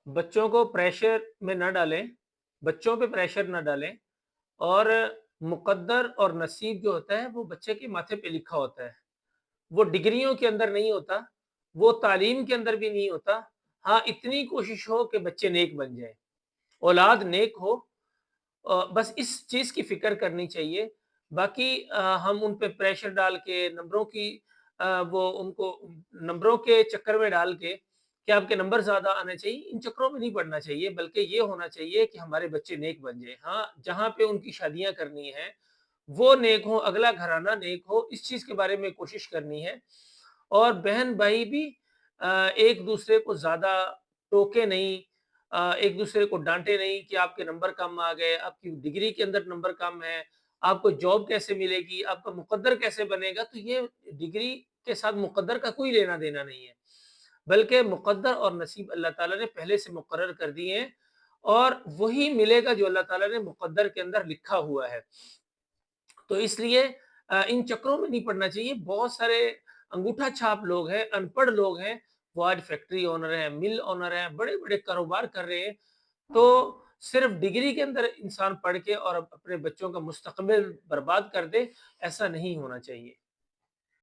बच्चों को प्रेशर में ना डालें, बच्चों पे प्रेशर ना डालें और मुक़द्दर और नसीब जो होता है वो बच्चे के माथे पे लिखा होता है। वो डिग्रियों के अंदर नहीं होता, वो तालीम के अंदर भी नहीं होता। हाँ, इतनी कोशिश हो कि बच्चे नेक बन जाएँ, औलाद नेक हो। बस इस चीज़ की फ़िक्र करनी चाहिए। बाकी हम उन पे प्रेशर डाल के नंबरों की वो उनको नंबरों के चक्कर में डाल के कि आपके नंबर ज़्यादा आने चाहिए, इन चक्करों में नहीं पड़ना चाहिए, बल्कि ये होना चाहिए कि हमारे बच्चे नेक बन जाएँ। हाँ, जहाँ पे उनकी शादियाँ करनी हैं, वो नेक हों, अगला घराना नेक हो, इस चीज़ के बारे में कोशिश करनी है। और बहन-भाई भी एक-दूसरे को ज़्यादा टोके नहीं, एक-दूसरे को डाँटे नहीं कि आपके नंबर कम आ गए, आपकी डिग्री के अंदर नंबर कम है, आपको जॉब कैसे मिलेगी, आपका मुकद्दर कैसे बनेगा, तो ये डिग्री के साथ मुकद्दर का कोई लेना-देना नहीं है। बल्कि मुकद्दर और नसीब अल्लाह ताला ने पहले से मुकर्रर कर दिए हैं और वही मिलेगा जो अल्लाह ताला ने मुकद्दर के अंदर लिखा हुआ है। तो इसलिए इन चक्करों में नहीं पड़ना चाहिए। बहुत सारे अंगूठा छाप लोग हैं, अनपढ़ लोग हैं, वो आज फैक्ट्री ओनर हैं, मिल ओनर हैं, बड़े-बड़े कारोबार कर रहे हैं। तो सिर्फ़ डिग्री के अंदर इंसान पढ़ के और अपने बच्चों का मुस्तक़बिल बर्बाद कर दे, ऐसा नहीं होना चाहिए।